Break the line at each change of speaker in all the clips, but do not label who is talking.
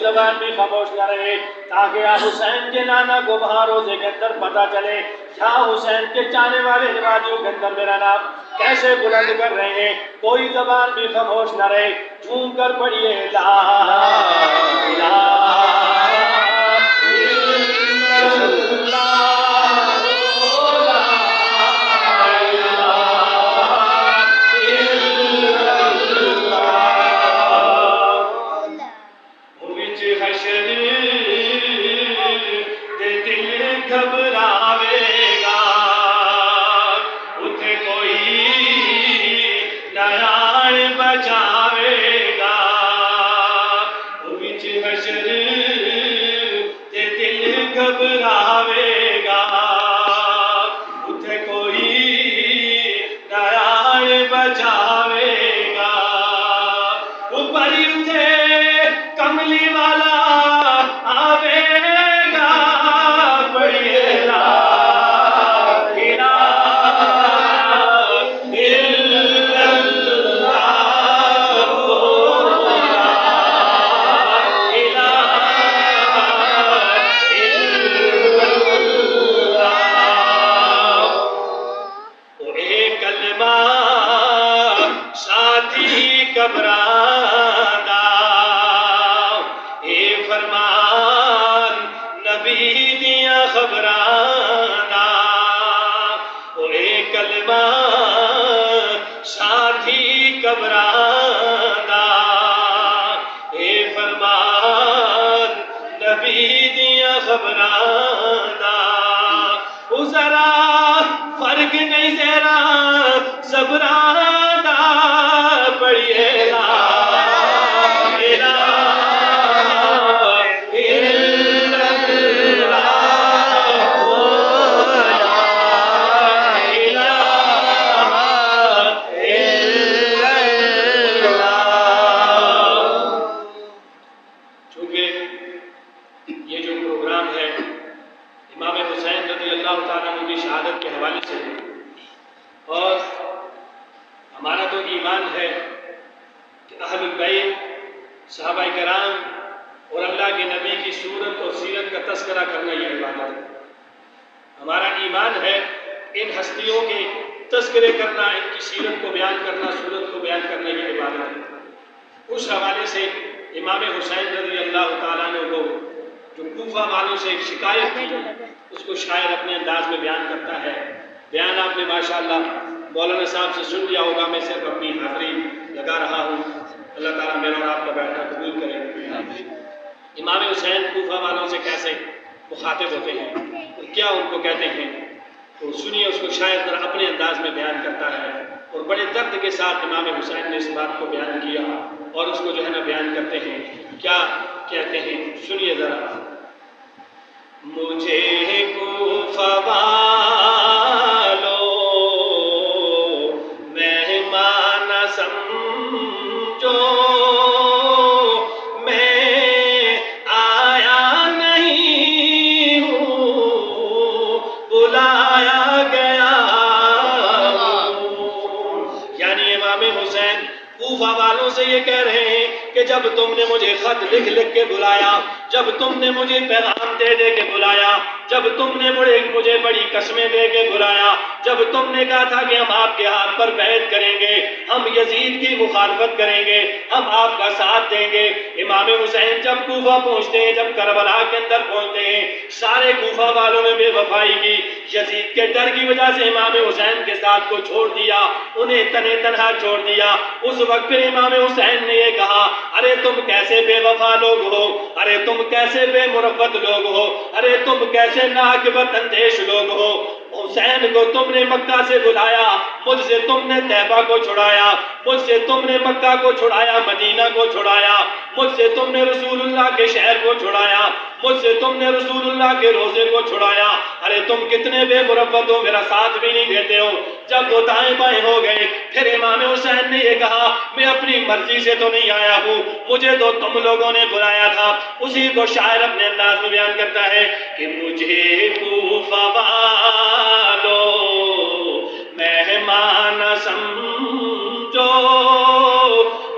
زبان بھی خاموش نہ رہے تاکہ یا حسین کے نانا کو وہاں روزے کے اندر پتہ چلے یا حسین کے چاہنے والے نمازیوں کے اندر میرا نام کیسے بلند کر رہے ہیں. کوئی زبان بھی خاموش نہ رہے. جھوم کر پڑھیے لا الہ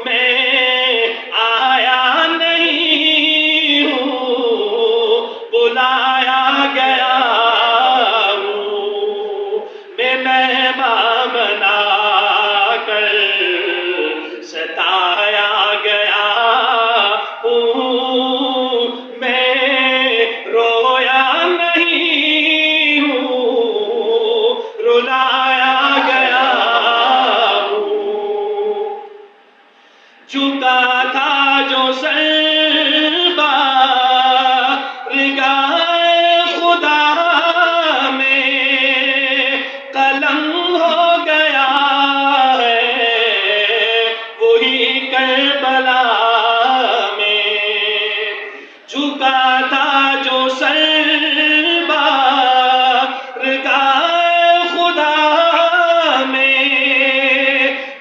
میں آیا نہیں
حسین بارگاہ خدا میں قلم ہو گیا ہے وہی کربلا میں جھکا تھا جو سر بارگاہ خدا میں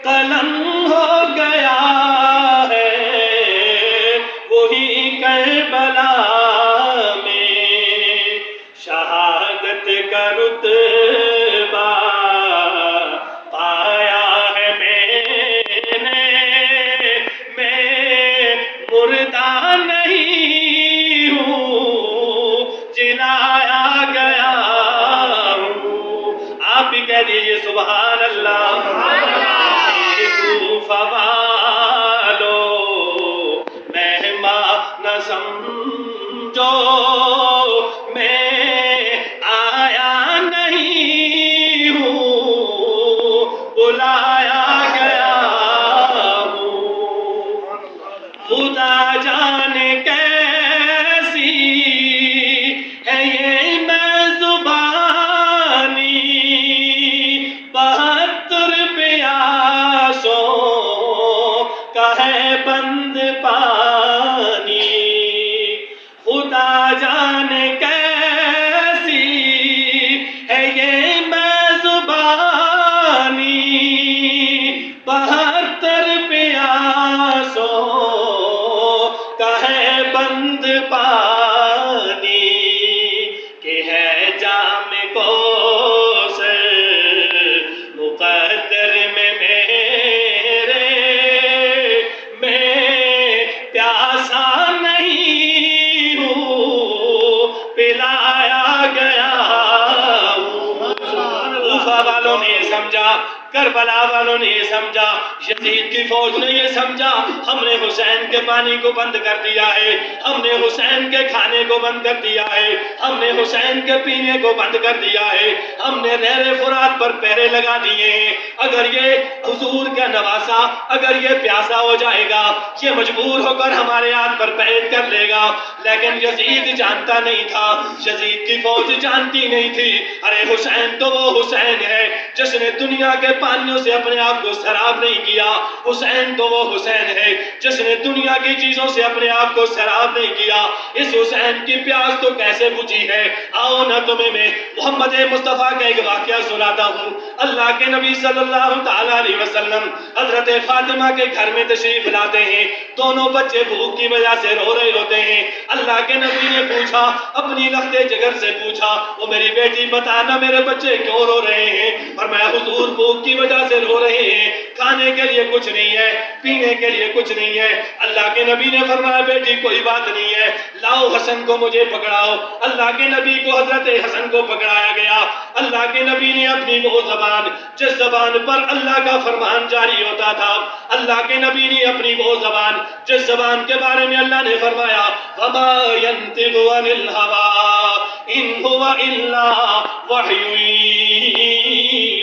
قلم ہو گیا ہے وہی کربلا میں شہادت کا رتبہ پایا ہے میں نے میں مردہ نہیں ہوں جلایا گیا ہوں آپ بھی کہہ دیجئے سبحان اللہ کوفہ والو مہمان نہ سمجھو میں آیا نہیں ہوں بلایا گیا ہوں خدا جانے کیسی ہے یہ میزبانی 72 پیاسوں کا ہے بند پانی خدا جانے کیسی ہے یہ میزبانی 72 پیاسوں کا ہے بند پانی کہ ہے جام کوثر مقدر میں میرے میں پیاسا نہیں ہوں پلایا گیا ہوں کوفہ والوں نے یہ سمجھا کربلا والوں نے یہ سمجھا یزید کی فوج نے یہ سمجھا ہم نے حسین کے پانی کو بند کر دیا ہے ہم نے حسین کے کھانے کو بند کر دیا ہے ہم نے حسین کے پینے کو بند کر دیا ہے ہم نے نہر فرات پر پہرے لگا دیے ہیں اگر یہ حضور کا نواسا اگر یہ پیاسا ہو جائے گا یہ مجبور ہو کر ہمارے ہاتھ پر بیعت کر لے گا لیکن یزید جانتا نہیں تھا یزید کی فوج جانتی نہیں تھی ارے حسین تو وہ حسین ہے جس نے دنیا کے پانیوں سے اپنے آپ کو سراب نہیں کیا حسین تو وہ حسین ہے جس نے دنیا کی چیزوں سے اپنے آپ کو سراب نہیں کیا اس حسین کی پیاس تو کیسے بجھی ہے آؤ نہ تمہیں میں محمد مصطفیٰ کا ایک واقعہ سناتا ہوں اللہ کے نبی صلی اللہ تعالیٰ علیہ وسلم حضرت فاطمہ کے گھر میں تشریف لاتے ہیں دونوں بچے بھوک کی وجہ سے رو رہے ہوتے ہیں اللہ کے نبی نے پوچھا اپنی لخت جگر سے پوچھا وہ میری بیٹی بتانا میرے بچے کیوں رو رہے ہیں فرمایا حضور بھوک کی وجہ سے رو رہے ہیں کھانے کے لیے کچھ نہیں ہے پینے کے لیے کچھ نہیں ہے اللہ کے نبی نے فرمایا بیٹی کوئی بات نہیں ہے لاؤ حسن کو مجھے پکڑاؤ اللہ کے نبی کو حضرت حسن کو پکڑایا گیا اللہ کے نبی نے اپنی وہ زبان جس زبان پر اللہ کا فرمان جاری ہوتا تھا اللہ کے نبی نے اپنی وہ زبان جس زبان کے بارے میں اللہ نے فرمایا وَمَا يَنْطِقُ عَنِ الْهَوَىٰ إِنْ هُوَ إِلَّا وَحْيٌ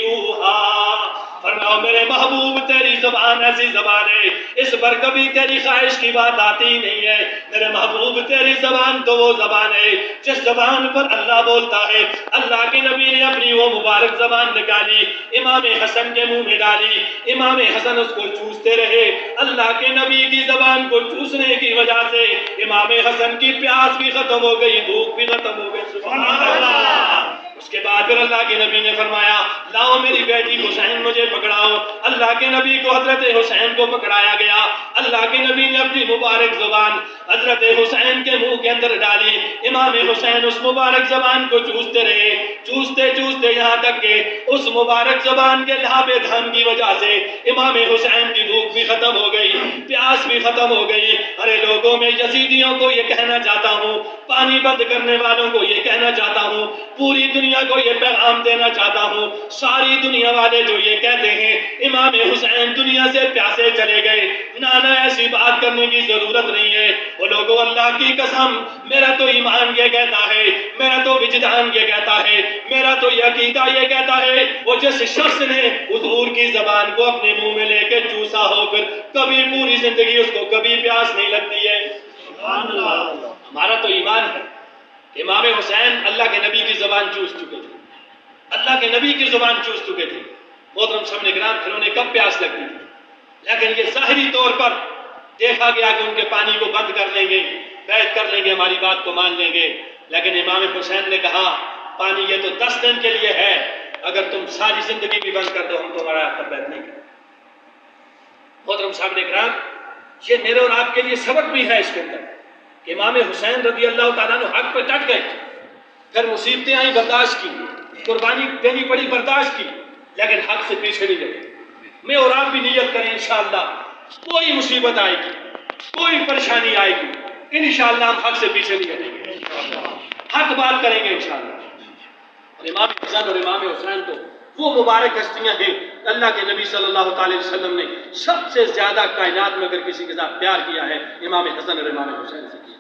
يُوحَىٰ فرماؤ میرے محبوب تیری زبان ایسی زبان ہے اس پر کبھی تیری خواہش کی بات آتی ہی نہیں ہے میرے محبوب تیری زبان تو وہ زبان ہے جس زبان پر اللہ بولتا ہے اللہ کے نبی نے اپنی وہ مبارک زبان نکالی امام حسن کے منہ میں ڈالی امام حسن اس کو چوستے رہے اللہ کے نبی کی زبان کو چوسنے کی وجہ سے امام حسن کی پیاس بھی ختم ہو گئی بھوک بھی ختم ہو گئی سبحان اللہ اس کے بعد پھر اللہ کے نبی نے فرمایا لاؤ میری بیٹی حسین مجھے پکڑاؤ اللہ کے نبی کو حضرت حسین کو پکڑایا گیا اللہ کے نبی نے اپنی مبارک زبان حضرت حسین کے منہ کے اندر ڈالی امام حسین اس مبارک زبان کو چوستے رہے چوستے چوستے یہاں تک کہ اس مبارک زبان کے لہاب دھن کی وجہ سے امام حسین کی بھوک بھی ختم ہو گئی پیاس بھی ختم ہو گئی ارے لوگوں میں یزیدیوں کو یہ کہنا چاہتا ہوں پانی بند کرنے والوں کو یہ کہنا چاہتا ہوں پوری دنیا کو یہ پیغام دینا چاہتا ہوں ساری دنیا والے جو یہ کہتے ہیں امام حسین دنیا سے پیاسے چلے گئے، نانا ایسی بات کرنے کی ضرورت نہیں ہے۔ وہ لوگوں اللہ کی قسم، میرا تو ایمان یہ کہتا ہے، میرا تو وجدان یہ کہتا ہے، میرا تو عقیدہ یہ کہتا ہے، وہ جس شخص نے حضور کی زبان کو اپنے منہ میں لے کے چوسا ہو کر کبھی پوری زندگی اس کو کبھی پیاس نہیں لگتی ہے۔ ہمارا تو ایمان ہے کہ امام حسین اللہ کے نبی کی زبان چوس چکے تھے، اللہ کے نبی کی زبان چوس چکے تھے۔ محترم سامنے کرام، پھر انہیں کب پیاس لگتی تھی؟ لیکن یہ ظاہری طور پر دیکھا گیا کہ ان کے پانی کو بند کر لیں گے، بیعت کر لیں گے، ہماری بات کو مان لیں گے۔ لیکن امام حسین نے کہا پانی یہ تو 10 دن کے لیے ہے، اگر تم ساری زندگی بھی بند کر دو ہم تمہارا آپ پر بیعت نہیں کریں۔ محترم سامنے کرام، یہ میرے اور آپ کے لیے سبق بھی ہے اس کے اندر کہ امام حسین رضی اللہ تعالیٰ عنہ حق پہ ڈٹ گئے، پھر مصیبتیں آئیں برداشت کی، قربانی دینی پڑی برداشت کی، لیکن حق سے پیچھے نہیں گئے۔ میں اور آپ بھی نیت کریں انشاءاللہ کوئی مصیبت آئے گی، کوئی پریشانی آئے گی، انشاءاللہ ہم حق سے پیچھے نہیں ہٹیں گے، حق بات کریں گے انشاءاللہ۔ اور امام حسن اور امام حسین تو وہ مبارک ہستیاں ہیں، اللہ کے نبی صلی اللہ علیہ وسلم نے سب سے زیادہ کائنات میں اگر کسی کے ساتھ پیار کیا ہے امام حسن اور امام حسین سے کیا۔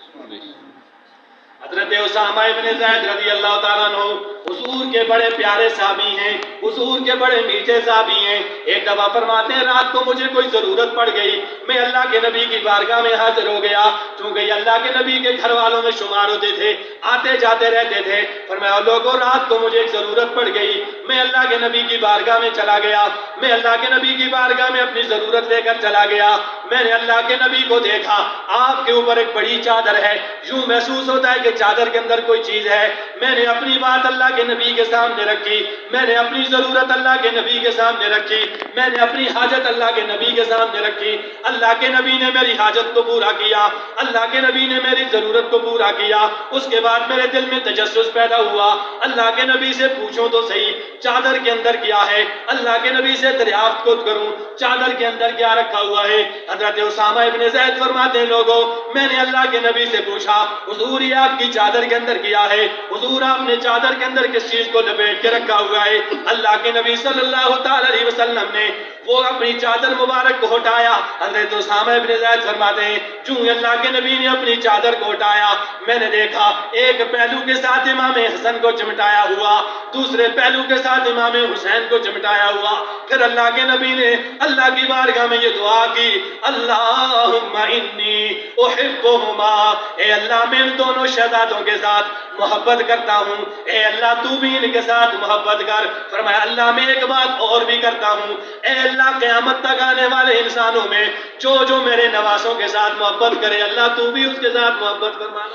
حضرت اسامہ ابن زید رضی اللہ تعالیٰ عنہ حضور کے بڑے پیارے صحابی ہیں، حضور کے بڑے میٹھے صحابی ہیں۔ ایک دفعہ فرماتے ہیں رات کو مجھے کوئی ضرورت پڑ گئی، میں اللہ کے نبی کی بارگاہ میں حاضر ہو گیا، چونکہ یہ اللہ کے نبی کے گھر والوں میں شمار ہوتے تھے، آتے جاتے رہتے تھے۔ فرمایا لوگوں رات کو مجھے ایک ضرورت پڑ گئی، میں اللہ کے نبی کی بارگاہ میں چلا گیا، میں اللہ کے نبی کی بارگاہ میں اپنی ضرورت لے کر چلا گیا۔ میں نے اللہ کے نبی کو دیکھا، آپ کے اوپر ایک بڑی چادر ہے، یوں محسوس ہوتا ہے کہ چادر کے اندر کوئی چیز ہے۔ میں نے اپنی بات اللہ کے نبی کے سامنے رکھی، میں نے اپنی ضرورت اللہ کے نبی کے سامنے رکھی، میں نے اپنی حاجت اللہ کے نبی کے سامنے رکھی۔ اللہ کے نبی نے میری حاجت کو پورا کیا، اللہ کے نبی نے میری ضرورت کو پورا کیا۔ اس کے بعد میرے دل میں تجسس پیدا ہوا، اللہ کے نبی سے پوچھوں تو صحیح چادر کے اندر کیا ہے، اللہ کے نبی سے دریافت کو کروں چادر کے اندر کیا رکھا ہوا ہے۔ حضرت اسامہ ابن زید فرماتے ہیں لوگوں میں نے اللہ کے نبی سے پوچھا حضور یہ آپ کی چادر کے اندر کیا ہے، حضور آپ نے چادر کے اندر کس چیز کو لپیٹ کے رکھا ہوا ہے؟ اللہ کے نبی صلی اللہ تعالی علیہ وسلم نے وہ اپنی چادر مبارک کو ہٹایا۔ حضرت اسامہ ابن زید فرماتے ہیں چوں اللہ کے نبی نے اپنی چادر کو ہٹایا، میں نے دیکھا ایک پہلو کے ساتھ امام حسن کو چمٹایا ہوا، دوسرے پہلو کے ساتھ امام حسین کو چمٹایا ہوا۔ پھر اللہ کے نبی نے اللہ کی بارگاہ میں یہ دعا کی اللہم انی احبہما، اے اللہ میں ان دونوں شہزادوں کے ساتھ محبت کرتا ہوں، اے اللہ تو بھی ان کے ساتھ محبت کر۔ فرمایا اللہ میں ایک بات اور بھی کرتا ہوں، اے اللہ قیامت تک آنے والے انسانوں میں جو جو میرے نواسوں کے ساتھ محبت کرے اللہ تو بھی اس کے ساتھ محبت فرمانا۔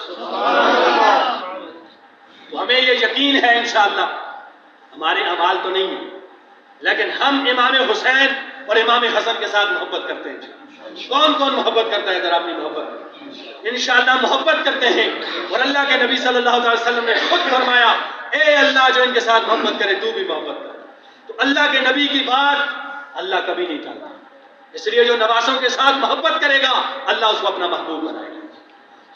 تو ہمیں یہ یقین ہے انشاءاللہ، ہمارے اعمال تو نہیں ہیں لیکن ہم امام حسین اور امام حسن کے ساتھ محبت کرتے ہیں۔ کون کون محبت کرتا ہے ذرا اپنی محبت انشاءاللہ محبت کرتے ہیں۔ اور اللہ کے نبی صلی اللہ علیہ وسلم نے خود فرمایا اے اللہ جو ان کے ساتھ محبت کرے تو بھی محبت کر۔ تو اللہ کے نبی کی بات اللہ کبھی نہیں ٹالتا، اس لیے جو نواسوں کے ساتھ محبت کرے گا اللہ اس کو اپنا محبوب بنائے گا۔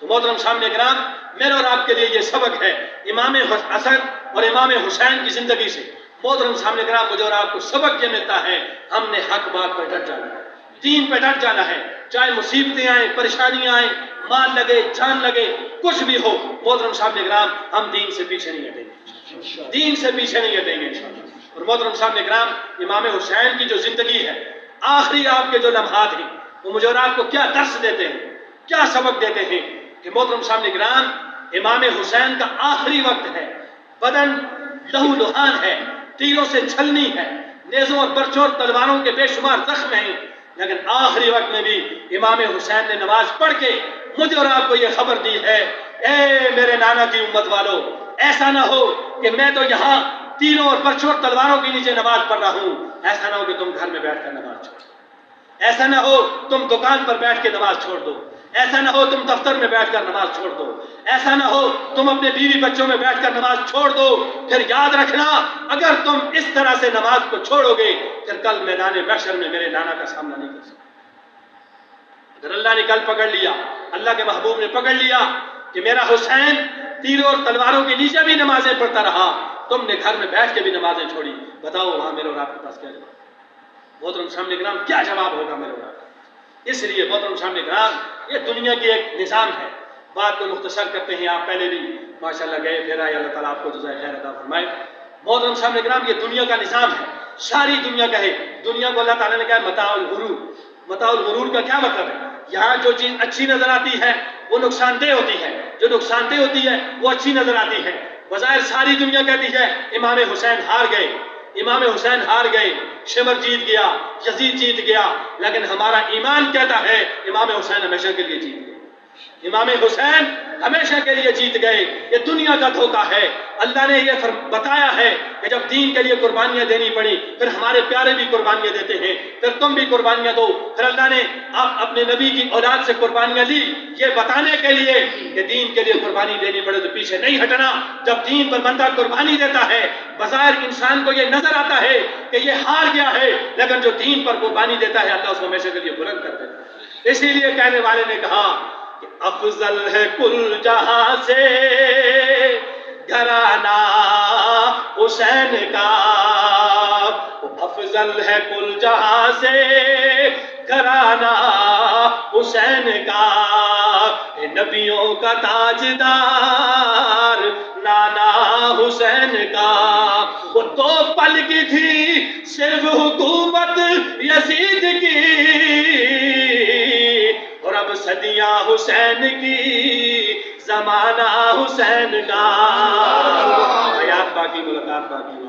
تو محترم سامنے کرام میرے اور آپ کے لیے یہ سبق ہے امام حسن اور امام حسین کی زندگی سے۔ محترم سامنے کرام مجھے اور آپ کو سبق یہ ملتا ہے ہم نے حق بات پر ڈٹ جانا ہے، دین پہ ڈٹ جانا ہے، چاہے مصیبتیں آئیں پریشانیاں آئیں مال لگے جان لگے کچھ بھی ہو، محترم صاحب کرام ہم دین سے پیچھے نہیں ہٹیں گے، دین سے پیچھے نہیں ہٹیں گے انشاءاللہ۔ اور محترم صاحب کرام امام حسین کی جو زندگی ہے آخری آپ کے جو لمحات ہیں وہ مجھے اور آپ کو کیا درس دیتے ہیں، کیا سبق دیتے ہیں کہ محترم صاحب کرام امام حسین کا آخری وقت ہے، بدن لہو لہان ہے، تیروں سے چھلنی ہے، نیزوں اور برچوں اور تلواروں کے بے شمار زخم ہیں، لیکن آخری وقت میں بھی امام حسین نے نماز پڑھ کے مجھے اور آپ کو یہ خبر دی ہے اے میرے نانا کی امت والو ایسا نہ ہو کہ میں تو یہاں تیروں اور برچوں اور تلواروں کے نیچے نماز پڑھ رہا ہوں، ایسا نہ ہو کہ تم گھر میں بیٹھ کر نماز چھوڑ دو، ایسا نہ ہو تم دکان پر بیٹھ کے نماز چھوڑ دو، ایسا نہ ہو تم دفتر میں بیٹھ کر نماز چھوڑ دو، ایسا نہ ہو تم اپنے بیوی بچوں میں بیٹھ کر نماز چھوڑ دو۔ پھر یاد رکھنا اگر تم اس طرح سے نماز کو چھوڑو گے پھر کل میدان محشر میں میرے نانا کا سامنا نہیں کر سکتے۔ اگر اللہ نے کل پکڑ لیا، اللہ کے محبوب نے پکڑ لیا کہ میرا حسین تیروں اور تلواروں کے نیچے بھی نمازیں پڑھتا رہا، تم نے گھر میں بیٹھ کے بھی نمازیں چھوڑی، بتاؤ وہاں میرے اور آپ کے پاس کیا جواب؟ محترم سامعین کرام کیا جواب ہوگا میرے اور آپ کا؟ اس لیے محترم سامعین کرام یہ دنیا کی ایک نظام ہے. بات کو مختصر کرتے ہیں، آپ پہلے بھی ماشاءاللہ گئے پھر آئے، اللہ تعالیٰ آپ کو جزائے خیر عطا فرمائے. محترم سامعین کرام یہ دنیا کا نظام ہے، ساری دنیا کا ہے. دنیا کو اللہ تعالیٰ نے کہا متاع الغرور. متاع الغرور کا کیا مطلب ہے؟ یہاں جو چیز اچھی نظر آتی ہے وہ نقصان دہ ہوتی ہے، جو نقصان دہ ہوتی ہے وہ اچھی نظر آتی ہے. بظاہر ساری دنیا کہتی ہے امام حسین ہار گئے، امام حسین ہار گئے، شمر جیت گیا، یزید جیت گیا، لیکن ہمارا ایمان کہتا ہے امام حسین ہمیشہ کے لیے جیت گئے، امام حسین ہمیشہ کے لیے جیت گئے. یہ دنیا کا دھوکہ ہے. اللہ نے یہ بتایا ہے کہ جب دین کے لیے قربانیاں دینی پڑی، پھر ہمارے پیارے بھی قربانیاں دیتے ہیں، پھر تم بھی قربانیاں دو. پھر اللہ نے اپنے نبی کی اولاد سے قربانیاں لی یہ بتانے کے لیے کہ دین کے لیے قربانی دینی پڑے تو پیچھے نہیں ہٹنا. جب دین پر بندہ قربانی دیتا ہے، بظاہر انسان کو یہ نظر آتا ہے کہ یہ ہار گیا ہے، لیکن جو دین پر قربانی دیتا ہے اللہ اس کو ہمیشہ کے لیے بلند کر دیتا ہے. اسی لیے کہنے والے نے کہا کہ افضل ہے کل جہاں سے گھرانہ حسین کا، افضل ہے کل جہاں سے گھرانہ حسین کا، نبیوں کا تاجدار نانا حسین کا. وہ 2 پل کی تھی صرف حکومت یزید کی، اور اب صدیاں حسین کی زمانہ حسین کا. حیات باقی، ملاقات باقی.